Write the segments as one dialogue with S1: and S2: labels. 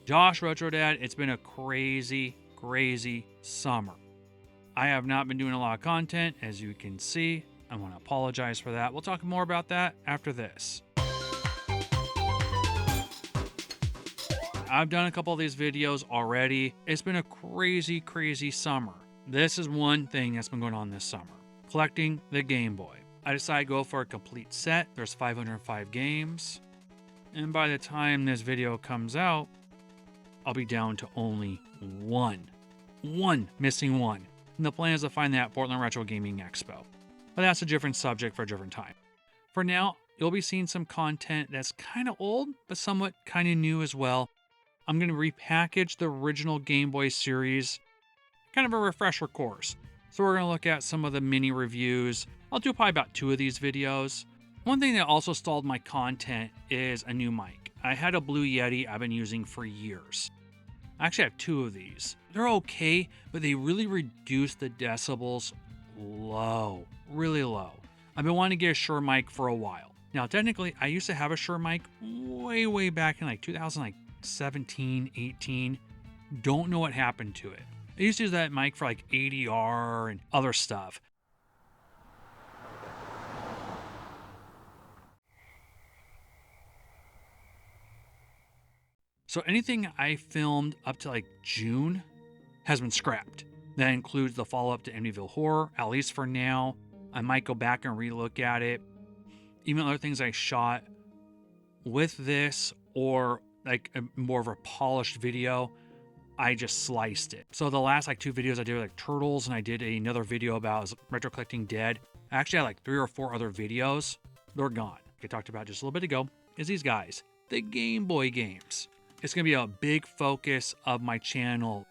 S1: Josh Retro Dad, it's been a crazy, crazy summer. I have not been doing a lot of content, as you can see. I want to apologize for that. We'll talk more about that after this. I've done a couple of these videos already. It's been a crazy, crazy summer. This is one thing that's been going on this summer. Collecting the Game Boy. I decided to go for a complete set. There's 505 games. And by the time this video comes out, I'll be down to only one. Missing one. And the plan is to find that at Portland Retro Gaming Expo. But that's a different subject for a different time. For now, you'll be seeing some content that's kind of old, but somewhat kind of new as well. I'm going to repackage the original Game Boy series, kind of a refresher course. So we're going to look at some of the mini reviews. I'll do probably about 2 of these videos. One thing that also stalled my content is a new mic. I had a Blue Yeti I've been using for years. I actually have 2 of these. They're okay, but they really reduce the decibels low, really low. I've been wanting to get a Shure mic for a while. Now, technically, I used to have a Shure mic way back in like 2017, 18. Don't know what happened to it. I used to use that mic for like ADR and other stuff. So anything I filmed up to like June has been scrapped. That includes the follow-up to Amityville Horror, at least for now. I might go back and relook at it. Even other things I shot with this or like more of a polished video, I just sliced it. So the last like 2 videos I did were like turtles, and I did another video about retro collecting dead. I actually had like 3 or 4 other videos. They're gone. Like I talked about just a little bit ago, is these guys, the Game Boy games. It's going to be a big focus of my channel.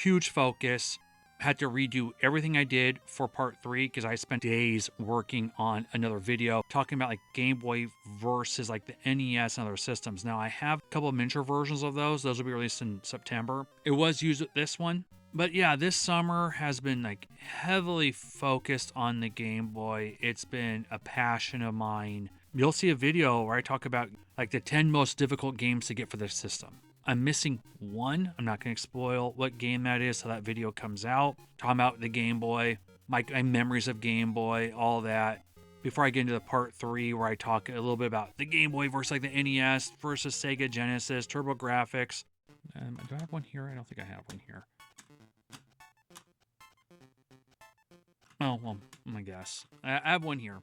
S1: Huge focus. Had to redo everything I did for part 3 because I spent days working on another video talking about like Game Boy versus like the NES and other systems. Now I have a couple of miniature versions of those. Those will be released in September. It was used with this one. But yeah, this summer has been like heavily focused on the Game Boy. It's been a passion of mine. You'll see a video where I talk about like the 10 most difficult games to get for this system. I'm missing one. I'm not going to spoil what game that is till that video comes out. Talking about the Game Boy, my memories of Game Boy, all that. Before I get into the part 3 where I talk a little bit about the Game Boy versus like the NES versus Sega Genesis, TurboGrafx. Do I have one here? I don't think I have one here. Oh, well, I guess. I have one here.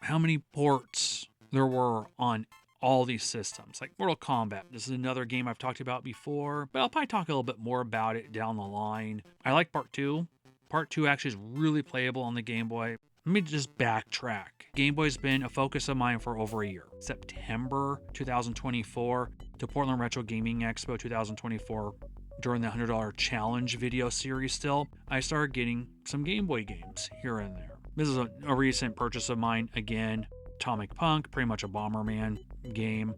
S1: How many ports there were on all these systems, like Mortal Kombat. This is another game I've talked about before, but I'll probably talk a little bit more about it down the line. I like part 2. Part 2 actually is really playable on the Game Boy. Let me just backtrack. Game Boy's been a focus of mine for over a year. September 2024 to Portland Retro Gaming Expo 2024. During the $100 challenge video series still, I started getting some Game Boy games here and there. This is a recent purchase of mine again. Atomic Punk, pretty much a Bomberman game.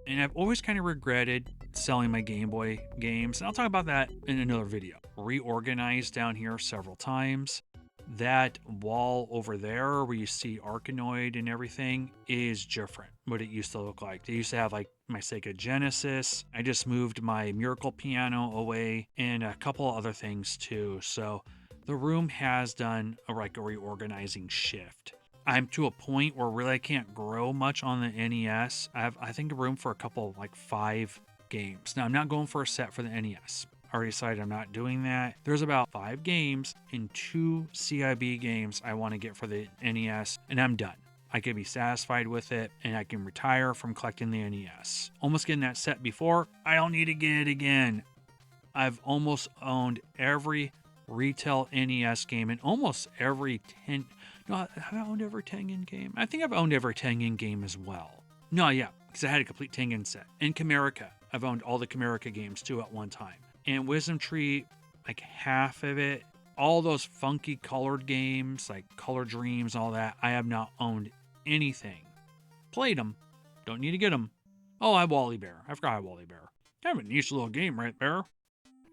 S1: And I've always kind of regretted selling my Game Boy games. And I'll talk about that in another video. Reorganized down here several times. That wall over there where you see Arkanoid and everything is different what it used to look like. They used to have like my Sega Genesis. I just moved my Miracle Piano away and a couple other things too. So the room has done a reorganizing shift. I'm to a point where really I can't grow much on the NES. I have, I think, room for a couple, like 5 games. Now, I'm not going for a set for the NES. I already decided I'm not doing that. There's about 5 games and 2 CIB games I want to get for the NES, and I'm done. I can be satisfied with it, and I can retire from collecting the NES. Almost getting that set before, I don't need to get it again. I've almost owned every retail NES game and almost every have I owned every Tengen game? I think I've owned every Tengen game as well. No, yeah, because I had a complete Tengen set. And Camerica. I've owned all the Camerica games too at one time. And Wisdom Tree, like half of it. All those funky colored games, like Color Dreams, all that, I have not owned anything. Played them. Don't need to get them. Oh, I have Wally Bear. I forgot I have Wally Bear. Kind of a niche little game right there.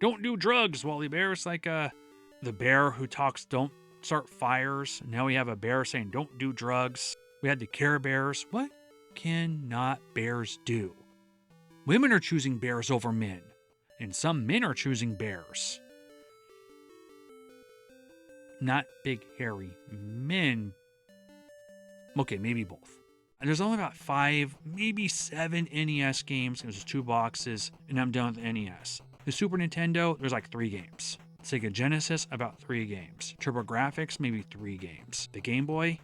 S1: Don't do drugs, Wally Bear. It's like the bear who talks, don't start fires. Now we have a bear saying, don't do drugs. We had the Care Bears. What cannot bears do? Women are choosing bears over men, and some men are choosing bears. Not big, hairy men. Okay, maybe both. There's only about 5, maybe 7 NES games. There's 2 boxes, and I'm done with the NES. The Super Nintendo, there's like 3 games. Sega Genesis, about 3 games. TurboGrafx, maybe 3 games. The Game Boy,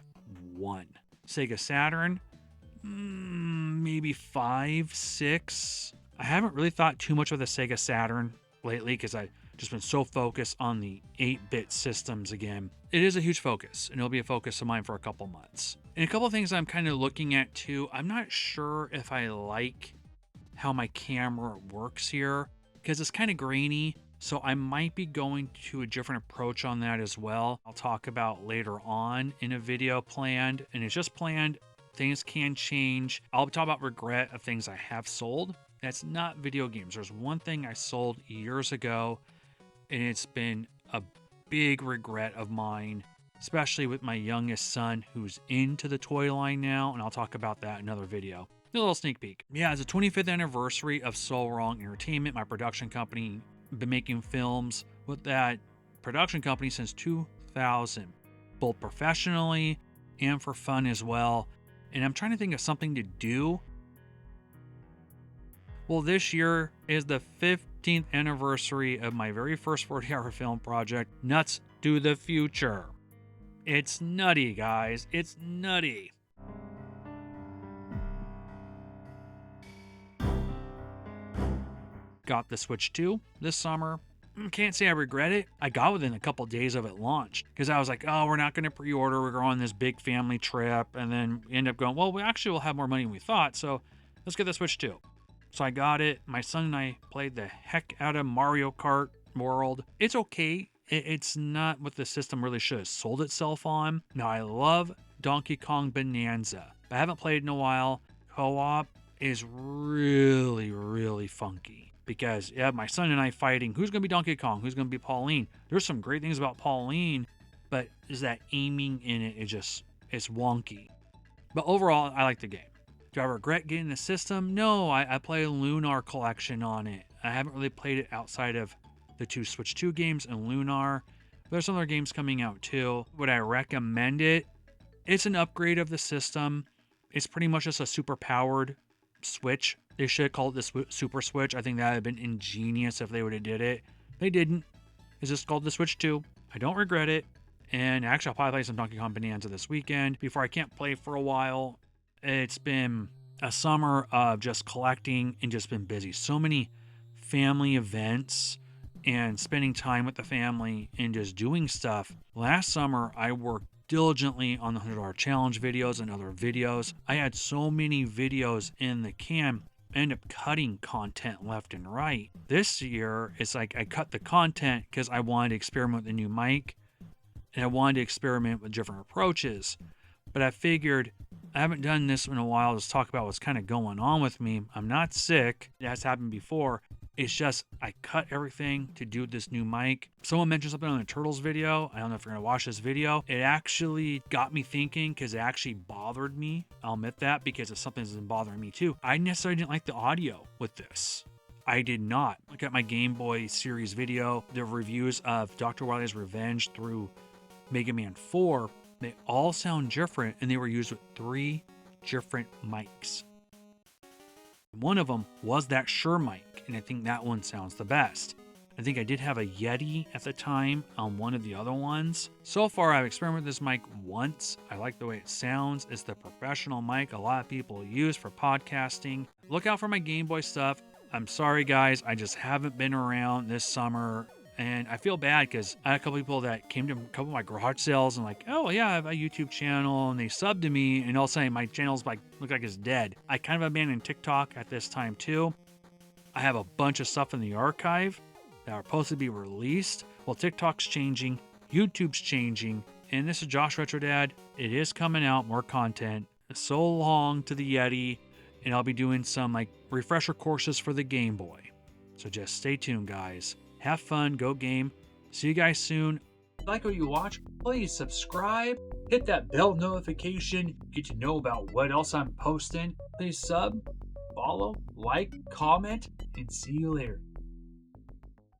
S1: 1. Sega Saturn, maybe 5, 6. I haven't really thought too much of the Sega Saturn lately because I've just been so focused on the 8-bit systems again. It is a huge focus, and it'll be a focus of mine for a couple months. And a couple of things I'm kind of looking at too. I'm not sure if I like how my camera works here because it's kind of grainy. So I might be going to a different approach on that as well. I'll talk about later on in a video planned, and it's just planned. Things can change. I'll talk about regret of things I have sold. That's not video games. There's one thing I sold years ago, and it's been a big regret of mine, especially with my youngest son who's into the toy line now, and I'll talk about that in another video. A little sneak peek. Yeah, it's the 25th anniversary of So Wrong Entertainment, my production company. Been making films with that production company since 2000, both professionally and for fun as well. And I'm trying to think of something to do. Well, this year is the 15th anniversary of my very first 40-hour film project, Nuts to the Future. It's nutty, guys. It's nutty. Got the Switch 2 this summer. Can't say I regret it. I got within a couple days of it launched because I was like, oh, we're not going to pre-order. We're going on this big family trip. And then we end up going, well, we actually will have more money than we thought. So let's get the Switch 2. So I got it. My son and I played the heck out of Mario Kart World. It's okay. It's not what the system really should have sold itself on. Now, I love Donkey Kong Bonanza. I haven't played in a while. Co-op is really, really funky. Because yeah, my son and I fighting, who's going to be Donkey Kong? Who's going to be Pauline? There's some great things about Pauline, but is that aiming in it, it's wonky. But overall, I like the game. Do I regret getting the system? No, I play a Lunar collection on it. I haven't really played it outside of the 2 Switch 2 games and Lunar. There's some other games coming out too. Would I recommend it? It's an upgrade of the system. It's pretty much just a super powered Switch. They should have called it the Super Switch. I think that would have been ingenious if they would have did it. They didn't. It's just called the Switch 2. I don't regret it. And actually, I'll probably play some Donkey Kong Bonanza this weekend before I can't play for a while. It's been a summer of just collecting and just been busy. So many family events and spending time with the family and just doing stuff. Last summer, I worked diligently on the $100 challenge videos and other videos. I had so many videos in the can. I end up cutting content left and right. This year, it's like I cut the content because I wanted to experiment with a new mic and I wanted to experiment with different approaches. But I figured I haven't done this in a while to talk about what's kind of going on with me. I'm not sick. It has happened before. It's just I cut everything to do this new mic. Someone mentioned something on the Turtles video. I don't know if you're going to watch this video. It actually got me thinking because it actually bothered me. I'll admit that because it's something that's been bothering me too. I necessarily didn't like the audio with this. I did not. Look at my Game Boy series video, the reviews of Dr. Wily's Revenge through Mega Man 4. They all sound different and they were used with 3 different mics. One of them was that Shure mic, and I think that one sounds the best. I think I did have a Yeti at the time on one of the other ones. So far, I've experimented with this mic once. I like the way it sounds. It's the professional mic a lot of people use for podcasting. Look out for my Game Boy stuff. I'm sorry, guys. I just haven't been around this summer. And I feel bad because I had a couple people that came to a couple of my garage sales and like, oh yeah, I have a YouTube channel, and they subbed to me, and all of a sudden my channel's like look like it's dead. I kind of abandoned TikTok at this time too. I have a bunch of stuff in the archive that are supposed to be released. Well, TikTok's changing, YouTube's changing, and this is Josh Retro Dad. It is coming out, more content. So long to the Yeti, and I'll be doing some like refresher courses for the Game Boy. So just stay tuned, guys. Have fun, go game. See you guys soon. If you like what you watch, please subscribe. Hit that bell notification. Get to know about what else I'm posting. Please sub.
S2: follow, like, comment, and see you later.